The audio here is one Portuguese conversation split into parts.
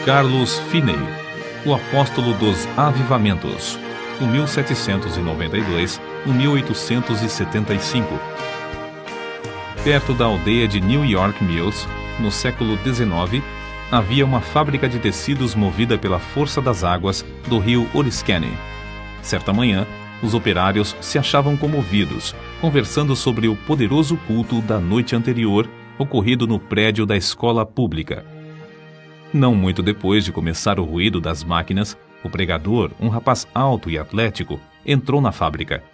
Carlos Finney, o apóstolo dos avivamentos, de 1792 a 1875. Perto da aldeia de New York Mills, no século XIX, havia uma fábrica de tecidos movida pela força das águas do rio Oriskany. Certa manhã, os operários se achavam comovidos, conversando sobre o poderoso culto da noite anterior, ocorrido no prédio da escola pública. Não muito depois de começar o ruído das máquinas, o pregador, um rapaz alto e atlético, entrou na fábrica.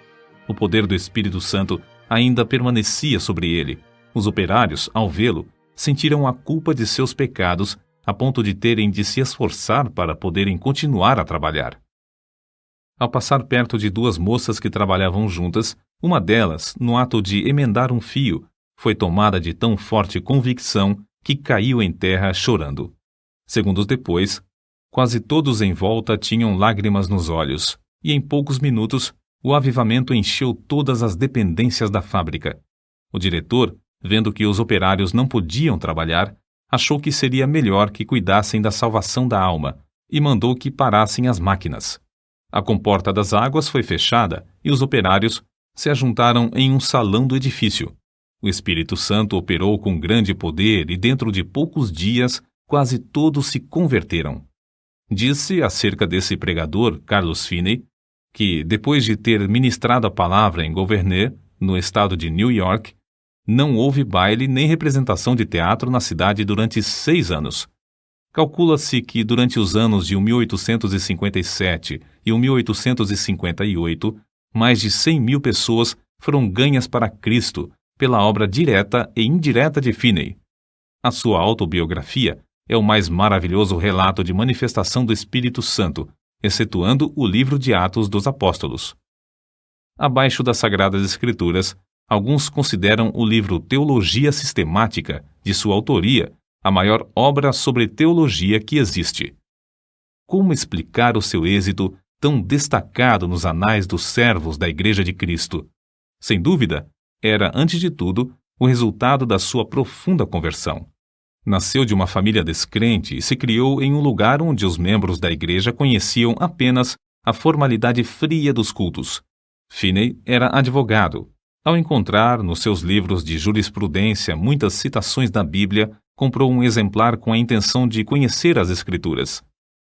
O poder do Espírito Santo ainda permanecia sobre ele. Os operários, ao vê-lo, sentiram a culpa de seus pecados a ponto de terem de se esforçar para poderem continuar a trabalhar. Ao passar perto de duas moças que trabalhavam juntas, uma delas, no ato de emendar um fio, foi tomada de tão forte convicção que caiu em terra chorando. Segundos depois, quase todos em volta tinham lágrimas nos olhos, e em poucos minutos o avivamento encheu todas as dependências da fábrica. O diretor, vendo que os operários não podiam trabalhar, achou que seria melhor que cuidassem da salvação da alma e mandou que parassem as máquinas. A comporta das águas foi fechada e os operários se ajuntaram em um salão do edifício. O Espírito Santo operou com grande poder e dentro de poucos dias quase todos se converteram. Disse acerca desse pregador, Carlos Finney, que, depois de ter ministrado a palavra em Gouverneur, no estado de New York, não houve baile nem representação de teatro na cidade durante 6 anos. Calcula-se que durante os anos de 1857 e 1858, mais de 100 mil pessoas foram ganhas para Cristo pela obra direta e indireta de Finney. A sua autobiografia é o mais maravilhoso relato de manifestação do Espírito Santo, excetuando o livro de Atos dos Apóstolos. Abaixo das Sagradas Escrituras, alguns consideram o livro Teologia Sistemática, de sua autoria, a maior obra sobre teologia que existe. Como explicar o seu êxito tão destacado nos anais dos servos da Igreja de Cristo? Sem dúvida, era, antes de tudo, o resultado da sua profunda conversão. Nasceu de uma família descrente e se criou em um lugar onde os membros da igreja conheciam apenas a formalidade fria dos cultos. Finney era advogado. Ao encontrar nos seus livros de jurisprudência muitas citações da Bíblia, comprou um exemplar com a intenção de conhecer as Escrituras.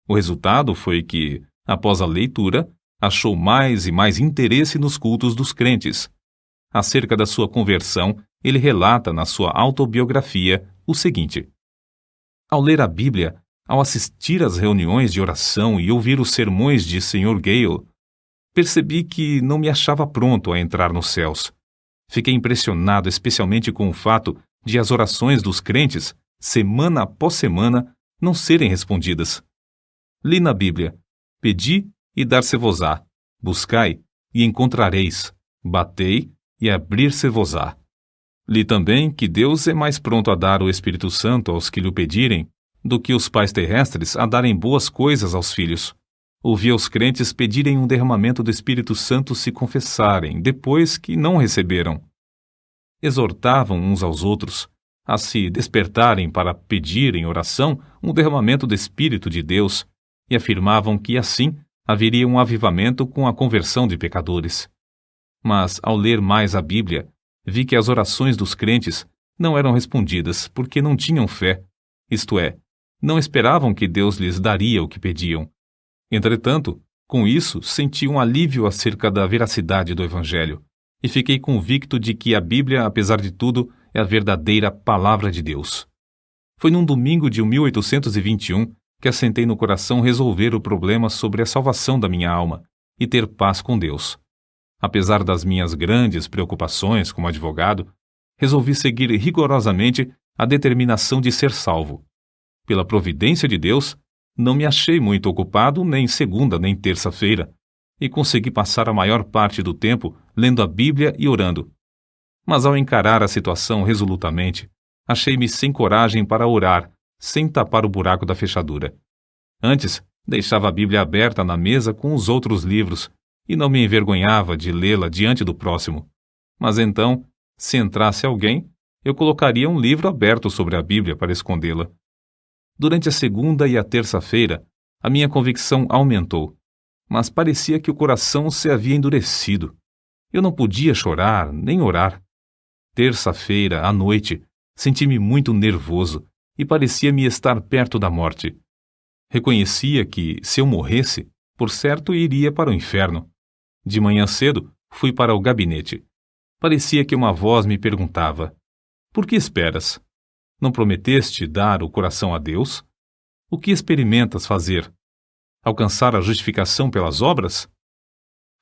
O resultado foi que, após a leitura, achou mais e mais interesse nos cultos dos crentes. Acerca da sua conversão, ele relata na sua autobiografia o seguinte: ao ler a Bíblia, ao assistir às reuniões de oração e ouvir os sermões de Sr. Gale, percebi que não me achava pronto a entrar nos céus. Fiquei impressionado especialmente com o fato de as orações dos crentes, semana após semana, não serem respondidas. Li na Bíblia: pedi e dar-se-vos-á, buscai e encontrareis, batei e abrir-se-vos-á. Li também que Deus é mais pronto a dar o Espírito Santo aos que lhe pedirem do que os pais terrestres a darem boas coisas aos filhos. Ouvi os crentes pedirem um derramamento do Espírito Santo se confessarem, depois que não receberam. Exortavam uns aos outros a se despertarem para pedir em oração um derramamento do Espírito de Deus e afirmavam que assim haveria um avivamento com a conversão de pecadores. Mas, ao ler mais a Bíblia, vi que as orações dos crentes não eram respondidas porque não tinham fé, isto é, não esperavam que Deus lhes daria o que pediam. Entretanto, com isso, senti um alívio acerca da veracidade do Evangelho e fiquei convicto de que a Bíblia, apesar de tudo, é a verdadeira Palavra de Deus. Foi num domingo de 1821 que assentei no coração resolver o problema sobre a salvação da minha alma e ter paz com Deus. Apesar das minhas grandes preocupações como advogado, resolvi seguir rigorosamente a determinação de ser salvo. Pela providência de Deus, não me achei muito ocupado nem segunda nem terça-feira, e consegui passar a maior parte do tempo lendo a Bíblia e orando. Mas ao encarar a situação resolutamente, achei-me sem coragem para orar, sem tapar o buraco da fechadura. Antes, deixava a Bíblia aberta na mesa com os outros livros, e não me envergonhava de lê-la diante do próximo. Mas então, se entrasse alguém, eu colocaria um livro aberto sobre a Bíblia para escondê-la. Durante a segunda e a terça-feira, a minha convicção aumentou, mas parecia que o coração se havia endurecido. Eu não podia chorar nem orar. Terça-feira, à noite, senti-me muito nervoso e parecia-me estar perto da morte. Reconhecia que, se eu morresse, por certo iria para o inferno. De manhã cedo, fui para o gabinete. Parecia que uma voz me perguntava: por que esperas? Não prometeste dar o coração a Deus? O que experimentas fazer? Alcançar a justificação pelas obras?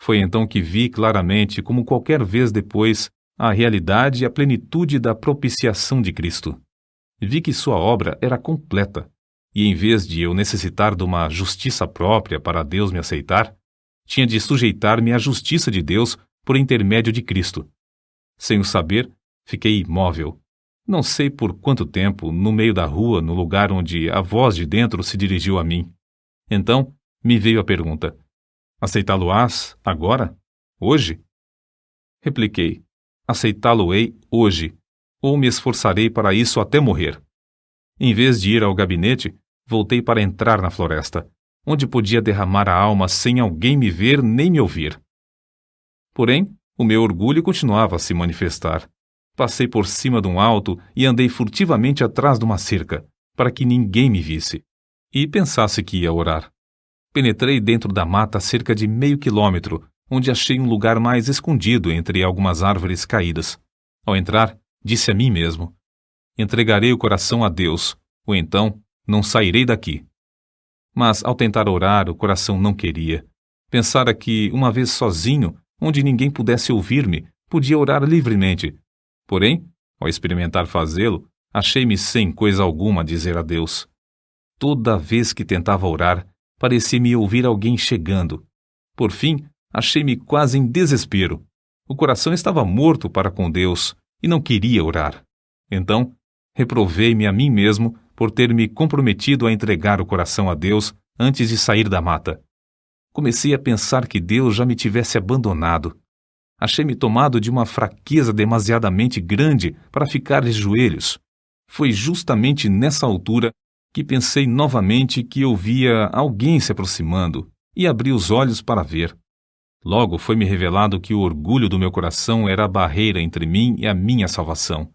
Foi então que vi claramente, como qualquer vez depois, a realidade e a plenitude da propiciação de Cristo. Vi que sua obra era completa, e em vez de eu necessitar de uma justiça própria para Deus me aceitar, tinha de sujeitar-me à justiça de Deus por intermédio de Cristo. Sem o saber, fiquei imóvel. Não sei por quanto tempo, no meio da rua, no lugar onde a voz de dentro se dirigiu a mim. Então, me veio a pergunta: aceitá-lo-ás agora? Hoje? Repliquei: aceitá-lo-ei hoje, ou me esforçarei para isso até morrer. Em vez de ir ao gabinete, voltei para entrar na floresta, onde podia derramar a alma sem alguém me ver nem me ouvir. Porém, o meu orgulho continuava a se manifestar. Passei por cima de um alto e andei furtivamente atrás de uma cerca, para que ninguém me visse, e pensasse que ia orar. Penetrei dentro da mata cerca de meio quilômetro, onde achei um lugar mais escondido entre algumas árvores caídas. Ao entrar, disse a mim mesmo: entregarei o coração a Deus, ou então não sairei daqui. Mas, ao tentar orar, o coração não queria. Pensara que, uma vez sozinho, onde ninguém pudesse ouvir-me, podia orar livremente. Porém, ao experimentar fazê-lo, achei-me sem coisa alguma a dizer a Deus. Toda vez que tentava orar, parecia-me ouvir alguém chegando. Por fim, achei-me quase em desespero. O coração estava morto para com Deus e não queria orar. Então, reprovei-me a mim mesmo por ter me comprometido a entregar o coração a Deus antes de sair da mata. Comecei a pensar que Deus já me tivesse abandonado. Achei-me tomado de uma fraqueza demasiadamente grande para ficar de joelhos. Foi justamente nessa altura que pensei novamente que eu via alguém se aproximando e abri os olhos para ver. Logo foi-me revelado que o orgulho do meu coração era a barreira entre mim e a minha salvação.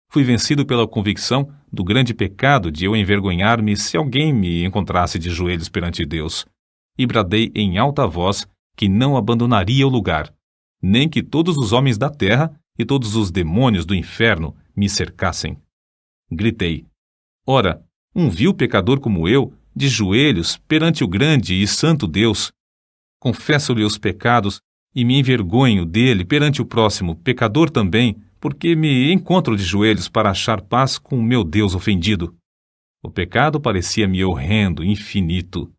Fui vencido pela convicção do grande pecado de eu envergonhar-me se alguém me encontrasse de joelhos perante Deus, e bradei em alta voz que não abandonaria o lugar, nem que todos os homens da terra e todos os demônios do inferno me cercassem. Gritei: ora, um vil pecador como eu, de joelhos perante o grande e santo Deus, confesso-lhe os pecados e me envergonho dele perante o próximo pecador também, porque me encontro de joelhos para achar paz com o meu Deus ofendido. O pecado parecia-me horrendo, infinito.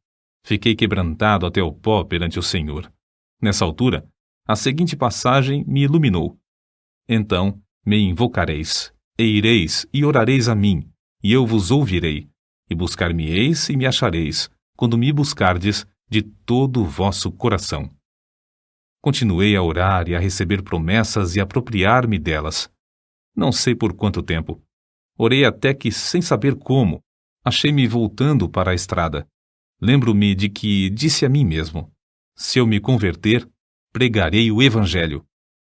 Fiquei quebrantado até o pó perante o Senhor. Nessa altura, a seguinte passagem me iluminou: então me invocareis, e ireis e orareis a mim, e eu vos ouvirei, e buscar-me-eis e me achareis, quando me buscardes de todo o vosso coração. Continuei a orar e a receber promessas e a apropriar-me delas. Não sei por quanto tempo. Orei até que, sem saber como, achei-me voltando para a estrada. Lembro-me de que disse a mim mesmo: se eu me converter, pregarei o Evangelho.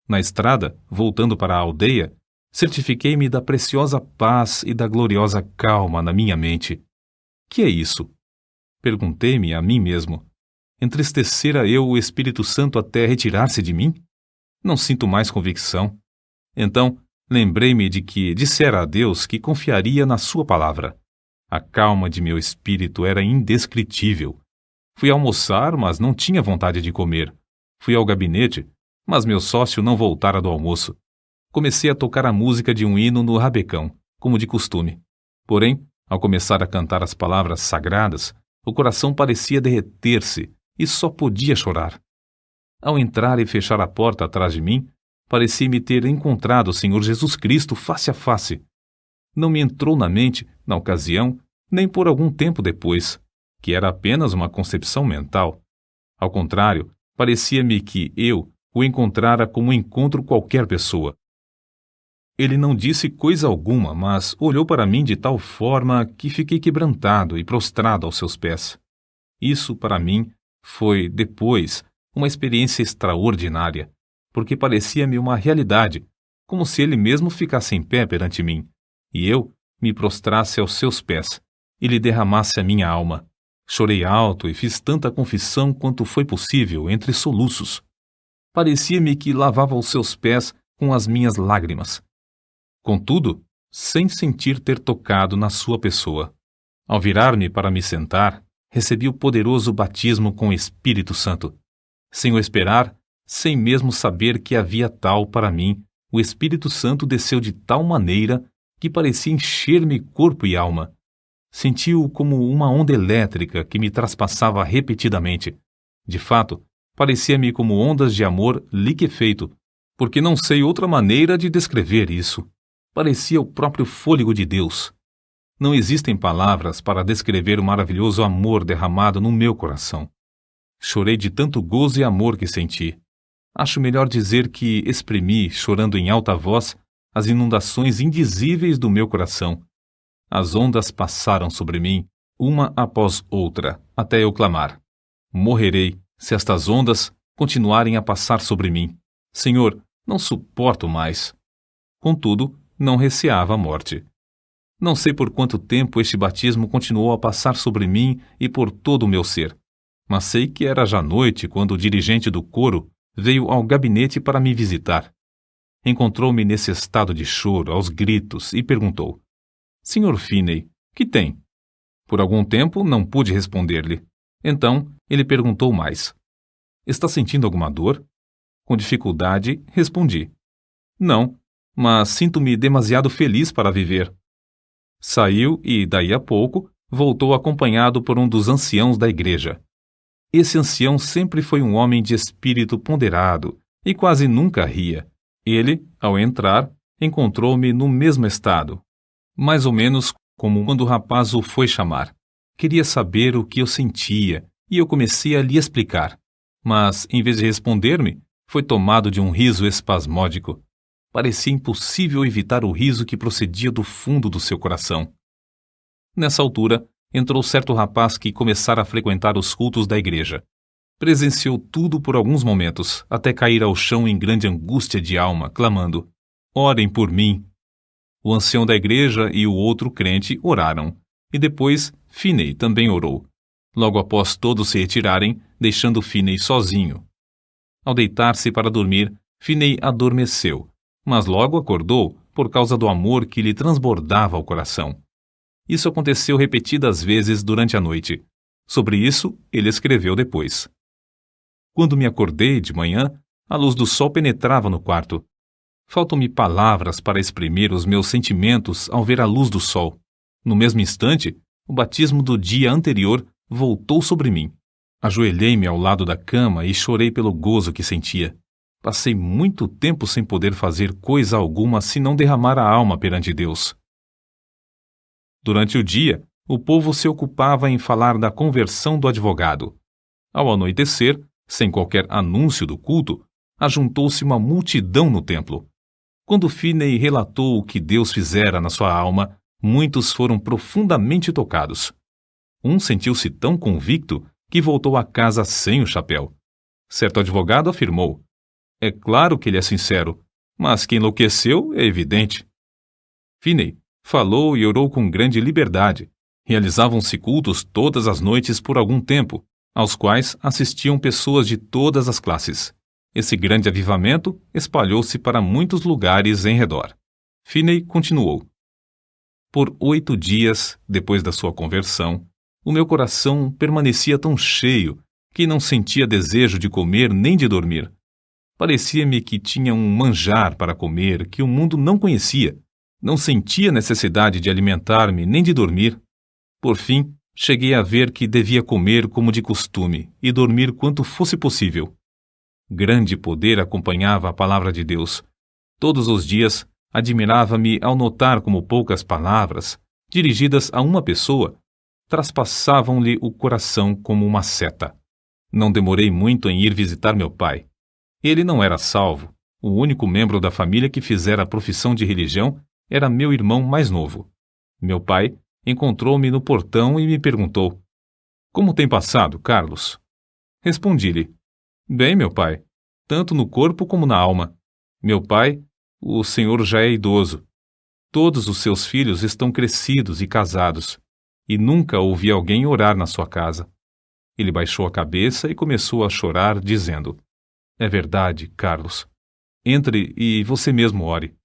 Na estrada, voltando para a aldeia, certifiquei-me da preciosa paz e da gloriosa calma na minha mente. Que é isso? Perguntei-me a mim mesmo. Entristecera eu o Espírito Santo até retirar-se de mim? Não sinto mais convicção. Então, lembrei-me de que dissera a Deus que confiaria na sua palavra. A calma de meu espírito era indescritível. Fui almoçar, mas não tinha vontade de comer. Fui ao gabinete, mas meu sócio não voltara do almoço. Comecei a tocar a música de um hino no rabecão, como de costume. Porém, ao começar a cantar as palavras sagradas, o coração parecia derreter-se e só podia chorar. Ao entrar e fechar a porta atrás de mim, parecia-me ter encontrado o Senhor Jesus Cristo face a face. Não me entrou na mente, na ocasião, nem por algum tempo depois, que era apenas uma concepção mental. Ao contrário, parecia-me que eu o encontrara como encontro qualquer pessoa. Ele não disse coisa alguma, mas olhou para mim de tal forma que fiquei quebrantado e prostrado aos seus pés. Isso, para mim, foi, depois, uma experiência extraordinária, porque parecia-me uma realidade, como se ele mesmo ficasse em pé perante mim, e eu me prostrasse aos seus pés, e lhe derramasse a minha alma. Chorei alto e fiz tanta confissão quanto foi possível entre soluços. Parecia-me que lavava os seus pés com as minhas lágrimas. Contudo, sem sentir ter tocado na sua pessoa. Ao virar-me para me sentar, recebi o poderoso batismo com o Espírito Santo. Sem o esperar, sem mesmo saber que havia tal para mim, o Espírito Santo desceu de tal maneira que parecia encher-me corpo e alma. Senti-o como uma onda elétrica que me traspassava repetidamente. De fato, parecia-me como ondas de amor liquefeito, porque não sei outra maneira de descrever isso. Parecia o próprio fôlego de Deus. Não existem palavras para descrever o maravilhoso amor derramado no meu coração. Chorei de tanto gozo e amor que senti. Acho melhor dizer que exprimi, chorando em alta voz, as inundações indizíveis do meu coração. As ondas passaram sobre mim, uma após outra, até eu clamar: morrerei, se estas ondas continuarem a passar sobre mim. Senhor, não suporto mais. Contudo, não receava a morte. Não sei por quanto tempo este batismo continuou a passar sobre mim e por todo o meu ser, mas sei que era já noite quando o dirigente do coro veio ao gabinete para me visitar. Encontrou-me nesse estado de choro, aos gritos, e perguntou: Sr. Finney, que tem? Por algum tempo não pude responder-lhe. Então ele perguntou mais: Está sentindo alguma dor? Com dificuldade, respondi: Não, mas sinto-me demasiado feliz para viver. Saiu e, daí a pouco, voltou acompanhado por um dos anciãos da igreja. Esse ancião sempre foi um homem de espírito ponderado e quase nunca ria. Ele, ao entrar, encontrou-me no mesmo estado, mais ou menos como quando o rapaz o foi chamar. Queria saber o que eu sentia e eu comecei a lhe explicar. Mas, em vez de responder-me, foi tomado de um riso espasmódico. Parecia impossível evitar o riso que procedia do fundo do seu coração. Nessa altura, entrou certo rapaz que começara a frequentar os cultos da igreja. Presenciou tudo por alguns momentos, até cair ao chão em grande angústia de alma, clamando: Orem por mim! O ancião da igreja e o outro crente oraram, e depois Finney também orou. Logo após todos se retirarem, deixando Finney sozinho. Ao deitar-se para dormir, Finney adormeceu, mas logo acordou por causa do amor que lhe transbordava ao coração. Isso aconteceu repetidas vezes durante a noite. Sobre isso, ele escreveu depois: Quando me acordei de manhã, a luz do sol penetrava no quarto. Faltam-me palavras para exprimir os meus sentimentos ao ver a luz do sol. No mesmo instante, o batismo do dia anterior voltou sobre mim. Ajoelhei-me ao lado da cama e chorei pelo gozo que sentia. Passei muito tempo sem poder fazer coisa alguma senão derramar a alma perante Deus. Durante o dia, o povo se ocupava em falar da conversão do advogado. Ao anoitecer, sem qualquer anúncio do culto, ajuntou-se uma multidão no templo. Quando Finney relatou o que Deus fizera na sua alma, muitos foram profundamente tocados. Um sentiu-se tão convicto que voltou a casa sem o chapéu. Certo advogado afirmou: É claro que ele é sincero, mas que enlouqueceu é evidente. Finney falou e orou com grande liberdade. Realizavam-se cultos todas as noites por algum tempo, aos quais assistiam pessoas de todas as classes. Esse grande avivamento espalhou-se para muitos lugares em redor. Finney continuou: Por 8 dias, depois da sua conversão, o meu coração permanecia tão cheio que não sentia desejo de comer nem de dormir. Parecia-me que tinha um manjar para comer que o mundo não conhecia. Não sentia necessidade de alimentar-me nem de dormir. Por fim, cheguei a ver que devia comer como de costume e dormir quanto fosse possível. Grande poder acompanhava a palavra de Deus. Todos os dias, admirava-me ao notar como poucas palavras, dirigidas a uma pessoa, traspassavam-lhe o coração como uma seta. Não demorei muito em ir visitar meu pai. Ele não era salvo, O único membro da família que fizera a profissão de religião era meu irmão mais novo. Meu pai encontrou-me no portão e me perguntou: "Como tem passado, Carlos?" Respondi-lhe: "Bem, meu pai, tanto no corpo como na alma. Meu pai, o senhor já é idoso. Todos os seus filhos estão crescidos e casados, e nunca ouvi alguém orar na sua casa." Ele baixou a cabeça e começou a chorar, dizendo: "É verdade, Carlos. Entre e você mesmo ore."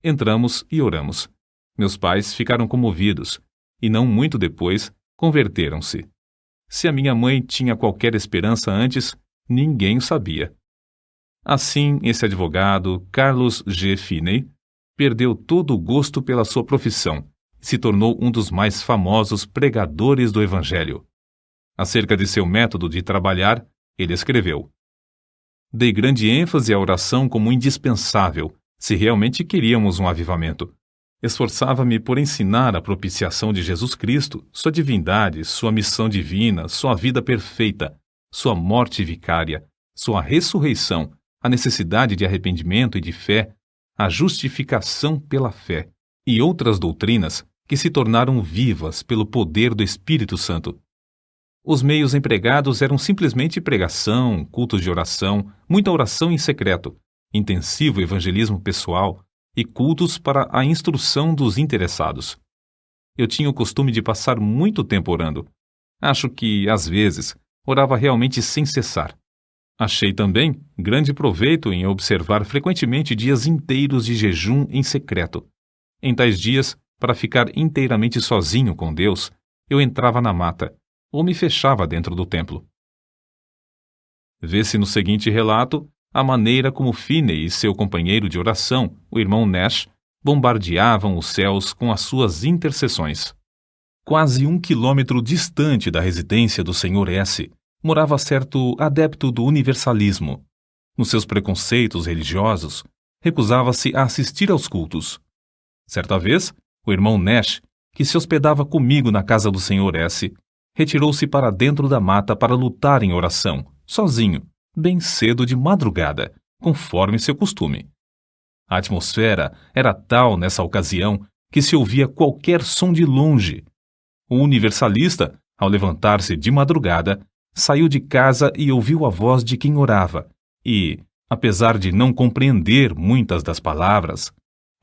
Entramos e oramos. Meus pais ficaram comovidos, e não muito depois, converteram-se. Se a minha mãe tinha qualquer esperança antes, ninguém o sabia. Assim, esse advogado, Carlos G. Finney, perdeu todo o gosto pela sua profissão e se tornou um dos mais famosos pregadores do Evangelho. Acerca de seu método de trabalhar, ele escreveu: "Dei grande ênfase à oração como indispensável, se realmente queríamos um avivamento. Esforçava-me por ensinar a propiciação de Jesus Cristo, sua divindade, sua missão divina, sua vida perfeita, sua morte vicária, sua ressurreição, a necessidade de arrependimento e de fé, a justificação pela fé e outras doutrinas que se tornaram vivas pelo poder do Espírito Santo. Os meios empregados eram simplesmente pregação, cultos de oração, muita oração em secreto, intensivo evangelismo pessoal e cultos para a instrução dos interessados. Eu tinha o costume de passar muito tempo orando. Acho que, às vezes, orava realmente sem cessar. Achei também grande proveito em observar frequentemente dias inteiros de jejum em secreto. Em tais dias, para ficar inteiramente sozinho com Deus, eu entrava na mata, ou me fechava dentro do templo." Vê-se no seguinte relato a maneira como Finney e seu companheiro de oração, o irmão Nash, bombardeavam os céus com as suas intercessões. Quase 1 quilômetro distante da residência do Sr. S., morava certo adepto do universalismo. Nos seus preconceitos religiosos, recusava-se a assistir aos cultos. Certa vez, o irmão Nash, que se hospedava comigo na casa do Sr. S., retirou-se para dentro da mata para lutar em oração, sozinho, bem cedo de madrugada, conforme seu costume. A atmosfera era tal nessa ocasião que se ouvia qualquer som de longe. O universalista, ao levantar-se de madrugada, saiu de casa e ouviu a voz de quem orava e, apesar de não compreender muitas das palavras,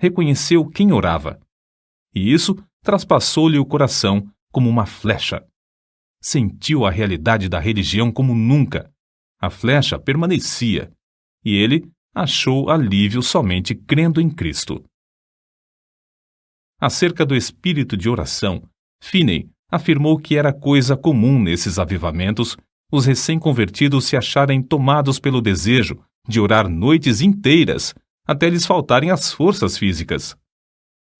reconheceu quem orava. E isso traspassou-lhe o coração como uma flecha. Sentiu a realidade da religião como nunca. A flecha permanecia, e ele achou alívio somente crendo em Cristo. Acerca do espírito de oração, Finney afirmou que era coisa comum nesses avivamentos os recém-convertidos se acharem tomados pelo desejo de orar noites inteiras até lhes faltarem as forças físicas.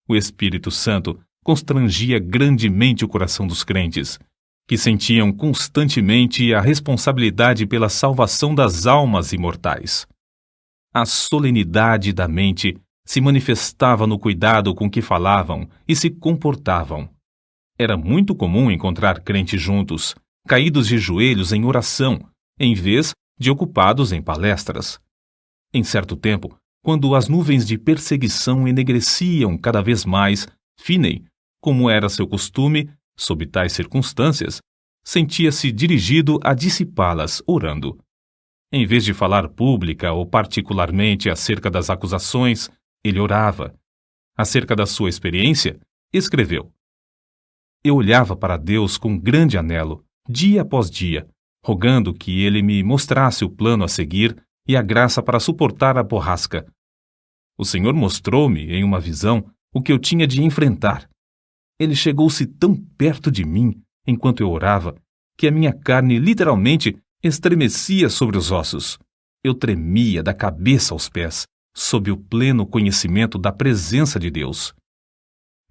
O Espírito Santo constrangia grandemente o coração dos crentes, que sentiam constantemente a responsabilidade pela salvação das almas imortais. A solenidade da mente se manifestava no cuidado com que falavam e se comportavam. Era muito comum encontrar crentes juntos, caídos de joelhos em oração, em vez de ocupados em palestras. Em certo tempo, quando as nuvens de perseguição enegreciam cada vez mais, Finney, como era seu costume, sob tais circunstâncias, sentia-se dirigido a dissipá-las orando. Em vez de falar pública ou particularmente acerca das acusações, ele orava. Acerca da sua experiência, escreveu: "Eu olhava para Deus com grande anelo, dia após dia, rogando que Ele me mostrasse o plano a seguir e a graça para suportar a borrasca. O Senhor mostrou-me, em uma visão, o que eu tinha de enfrentar. Ele chegou-se tão perto de mim, enquanto eu orava, que a minha carne literalmente estremecia sobre os ossos. Eu tremia da cabeça aos pés, sob o pleno conhecimento da presença de Deus."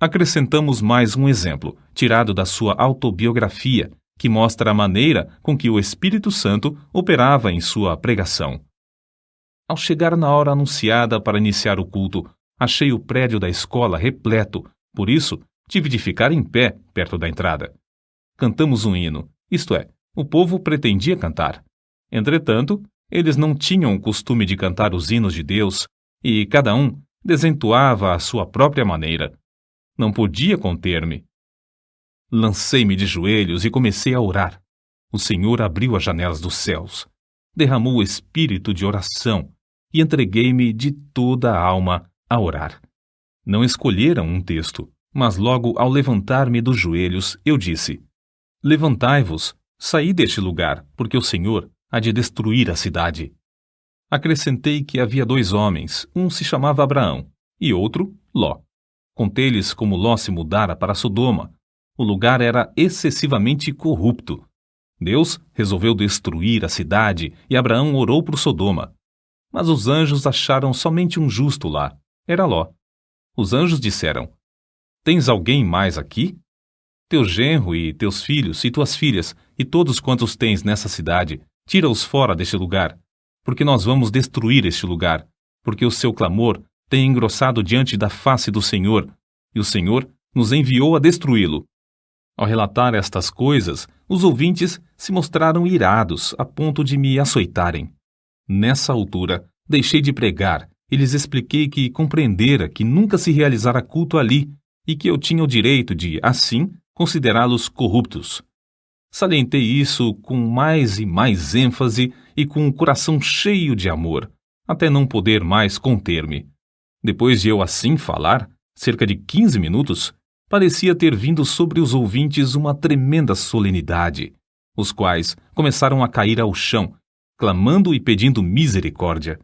Acrescentamos mais um exemplo, tirado da sua autobiografia, que mostra a maneira com que o Espírito Santo operava em sua pregação. Ao chegar na hora anunciada para iniciar o culto, achei o prédio da escola repleto, por isso tive de ficar em pé perto da entrada. Cantamos um hino, isto é, o povo pretendia cantar. Entretanto, Eles não tinham o costume de cantar os hinos de Deus e cada um desentoava à sua própria maneira. Não podia conter-me. Lancei-me de joelhos e comecei a orar. O Senhor abriu as janelas dos céus, derramou o espírito de oração e entreguei-me de toda a alma a orar. Não escolheram um texto, mas logo ao levantar-me dos joelhos, eu disse: Levantai-vos, saí deste lugar, porque o Senhor há de destruir a cidade. Acrescentei que havia 2 homens, um se chamava Abraão e outro Ló. Contei-lhes como Ló se mudara para Sodoma. O lugar era excessivamente corrupto. Deus resolveu destruir a cidade e Abraão orou por Sodoma. Mas os anjos acharam somente um justo lá. Era Ló. Os anjos disseram: Tens alguém mais aqui? Teu genro e teus filhos e tuas filhas e todos quantos tens nessa cidade, tira-os fora deste lugar, porque nós vamos destruir este lugar, porque o seu clamor tem engrossado diante da face do Senhor, e o Senhor nos enviou a destruí-lo. Ao relatar estas coisas, os ouvintes se mostraram irados a ponto de me açoitarem. Nessa altura, deixei de pregar e lhes expliquei que compreendera que nunca se realizara culto ali e que eu tinha o direito de, assim, considerá-los corruptos. Salientei isso com mais e mais ênfase e com o coração cheio de amor, até não poder mais conter-me. Depois de eu assim falar, cerca de 15 minutos, parecia ter vindo sobre os ouvintes uma tremenda solenidade, os quais começaram a cair ao chão, clamando e pedindo misericórdia.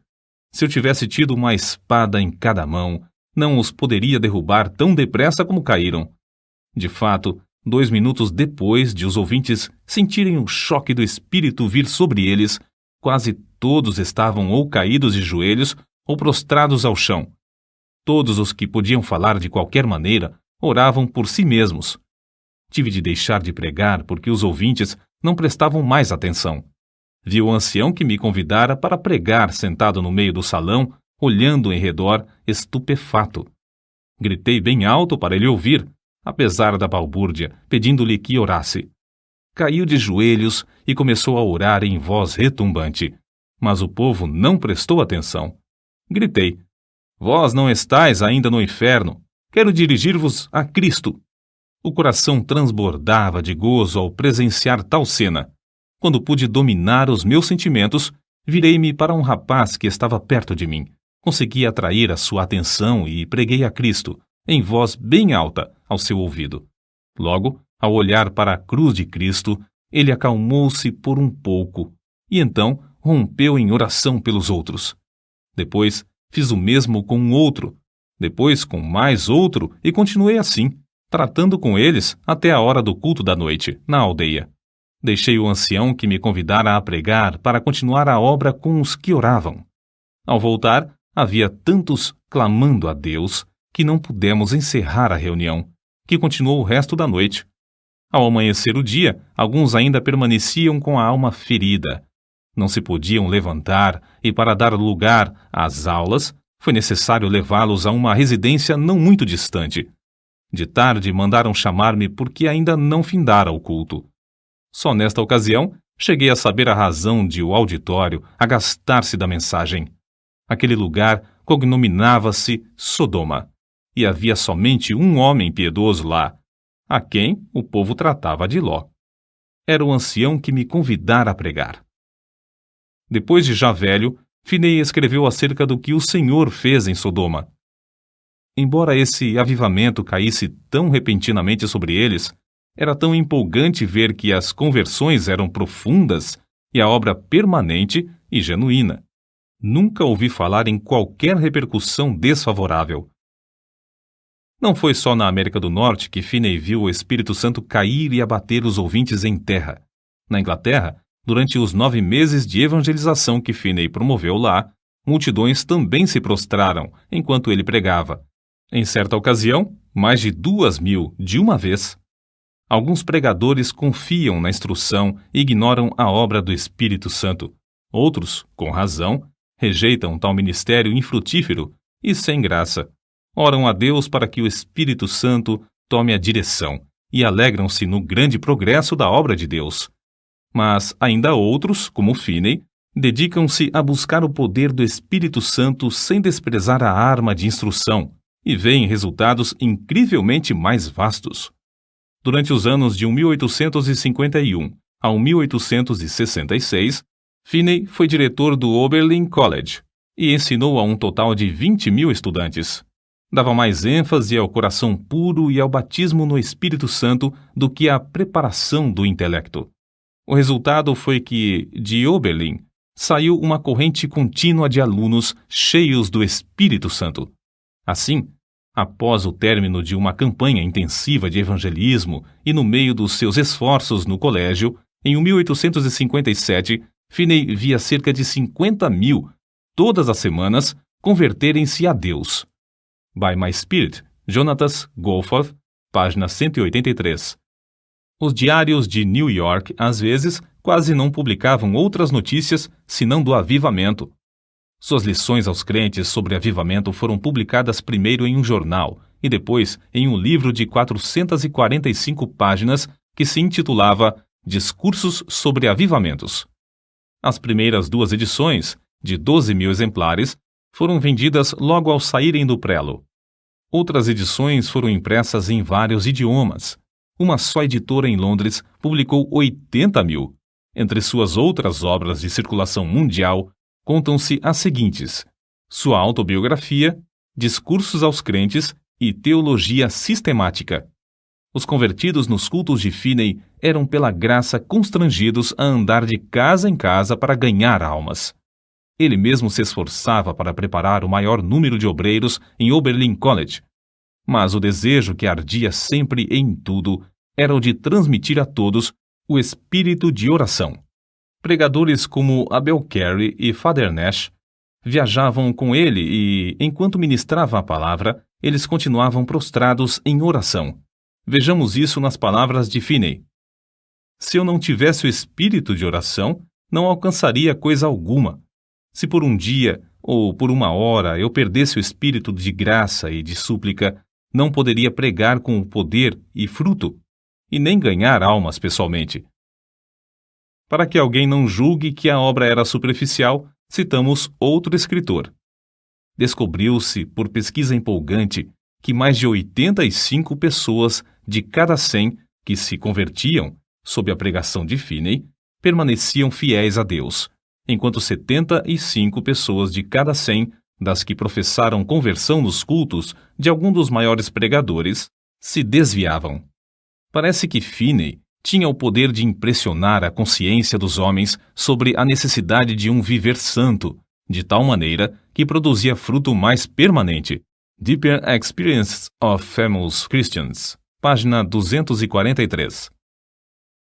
Se eu tivesse tido uma espada em cada mão, não os poderia derrubar tão depressa como caíram. De fato, 2 minutos depois de os ouvintes sentirem o choque do espírito vir sobre eles, quase todos estavam ou caídos de joelhos ou prostrados ao chão. Todos os que podiam falar de qualquer maneira oravam por si mesmos. Tive de deixar de pregar porque os ouvintes não prestavam mais atenção. Vi o ancião que me convidara para pregar sentado no meio do salão, olhando em redor, estupefato. Gritei bem alto para ele ouvir, apesar da balbúrdia, pedindo-lhe que orasse. Caiu de joelhos e começou a orar em voz retumbante, mas o povo não prestou atenção. Gritei: Vós não estáis ainda no inferno. Quero dirigir-vos a Cristo. O coração transbordava de gozo ao presenciar tal cena. Quando pude dominar os meus sentimentos, virei-me para um rapaz que estava perto de mim. Consegui atrair a sua atenção e preguei a Cristo, em voz bem alta, ao seu ouvido. Logo, ao olhar para a cruz de Cristo, ele acalmou-se por um pouco e então rompeu em oração pelos outros. Depois, fiz o mesmo com um outro, depois com mais outro e continuei assim, tratando com eles até a hora do culto da noite, na aldeia. Deixei o ancião que me convidara a pregar para continuar a obra com os que oravam. Ao voltar, havia tantos clamando a Deus que não pudemos encerrar a reunião, que continuou o resto da noite. Ao amanhecer o dia, alguns ainda permaneciam com a alma ferida. Não se podiam levantar e, para dar lugar às aulas, foi necessário levá-los a uma residência não muito distante. De tarde mandaram chamar-me porque ainda não findara o culto. Só nesta ocasião cheguei a saber a razão de o auditório agastar-se da mensagem. Aquele lugar cognominava-se Sodoma, e havia somente um homem piedoso lá, a quem o povo tratava de Ló. Era o ancião que me convidara a pregar. Depois de já velho, Finney escreveu acerca do que o Senhor fez em Sodoma. Embora esse avivamento caísse tão repentinamente sobre eles, era tão empolgante ver que as conversões eram profundas e a obra permanente e genuína. Nunca ouvi falar em qualquer repercussão desfavorável. Não foi só na América do Norte que Finney viu o Espírito Santo cair e abater os ouvintes em terra. Na Inglaterra, durante os 9 meses de evangelização que Finney promoveu lá, multidões também se prostraram enquanto ele pregava. Em certa ocasião, mais de 2.000 de uma vez. Alguns pregadores confiam na instrução e ignoram a obra do Espírito Santo. Outros, com razão, rejeitam tal ministério infrutífero e sem graça. Oram a Deus para que o Espírito Santo tome a direção e alegram-se no grande progresso da obra de Deus. Mas ainda outros, como Finney, Dedicam-se a buscar o poder do Espírito Santo sem desprezar a arma de instrução e veem resultados incrivelmente mais vastos. Durante os anos de 1851 a 1866, Finney foi diretor do Oberlin College e ensinou a um total de 20.000 estudantes. Dava mais ênfase ao coração puro e ao batismo no Espírito Santo do que à preparação do intelecto. O resultado foi que, de Oberlin, saiu uma corrente contínua de alunos cheios do Espírito Santo. Assim, após o término de uma campanha intensiva de evangelismo e no meio dos seus esforços no colégio, em 1857, Finney via cerca de 50.000, todas as semanas, converterem-se a Deus. By My Spirit, Jonatas Goforth, página 183. Os diários de New York, às vezes, quase não publicavam outras notícias senão do avivamento. Suas lições aos crentes sobre avivamento foram publicadas primeiro em um jornal e depois em um livro de 445 páginas que se intitulava Discursos sobre Avivamentos. As primeiras 2 edições, de 12.000 exemplares, foram vendidas logo ao saírem do prelo. Outras edições foram impressas em vários idiomas. Uma só editora em Londres publicou 80.000. Entre suas outras obras de circulação mundial, contam-se as seguintes: sua autobiografia, Discursos aos Crentes e Teologia Sistemática. Os convertidos nos cultos de Finney eram pela graça constrangidos a andar de casa em casa para ganhar almas. Ele mesmo se esforçava para preparar o maior número de obreiros em Oberlin College, mas o desejo que ardia sempre em tudo era o de transmitir a todos o espírito de oração. Pregadores como Abel Carey e Father Nash viajavam com ele e, enquanto ministrava a palavra, eles continuavam prostrados em oração. Vejamos isso nas palavras de Finney. Se eu não tivesse o espírito de oração, não alcançaria coisa alguma. Se por um dia ou por uma hora eu perdesse o espírito de graça e de súplica, não poderia pregar com poder e fruto, e nem ganhar almas pessoalmente. Para que alguém não julgue que a obra era superficial, citamos outro escritor. Descobriu-se, por pesquisa empolgante, que mais de 85 pessoas de cada 100 que se convertiam, sob a pregação de Finney, permaneciam fiéis a Deus, enquanto 75 pessoas de cada 100 das que professaram conversão nos cultos de algum dos maiores pregadores se desviavam. Parece que Finney tinha o poder de impressionar a consciência dos homens sobre a necessidade de um viver santo, de tal maneira que produzia fruto mais permanente. Deeper Experience of Famous Christians, página 243.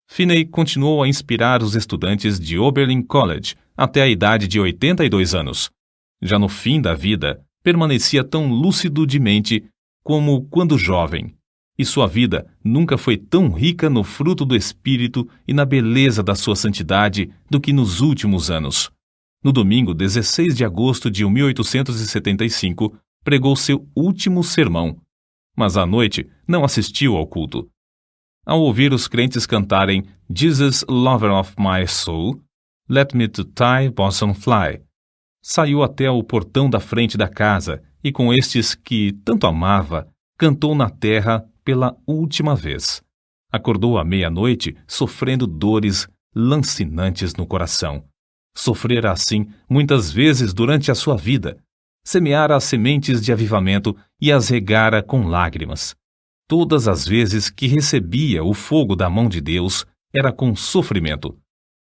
Finney continuou a inspirar os estudantes de Oberlin College até a idade de 82 anos. Já no fim da vida, permanecia tão lúcido de mente como quando jovem, e sua vida nunca foi tão rica no fruto do Espírito e na beleza da sua santidade do que nos últimos anos. No domingo 16 de agosto de 1875, pregou seu último sermão, mas à noite não assistiu ao culto. Ao ouvir os crentes cantarem Jesus, Lover of My Soul, Let Me to Thy Bosom Fly, saiu até o portão da frente da casa e com estes que tanto amava, cantou na terra pela última vez. Acordou à meia-noite sofrendo dores lancinantes no coração. Sofrera assim muitas vezes durante a sua vida. Semeara as sementes de avivamento e as regara com lágrimas. Todas as vezes que recebia o fogo da mão de Deus, era com sofrimento.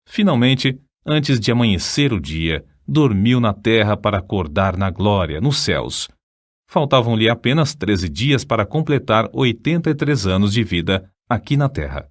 Finalmente, antes de amanhecer o dia, dormiu na terra para acordar na glória, nos céus. Faltavam-lhe apenas 13 dias para completar 83 anos de vida aqui na terra.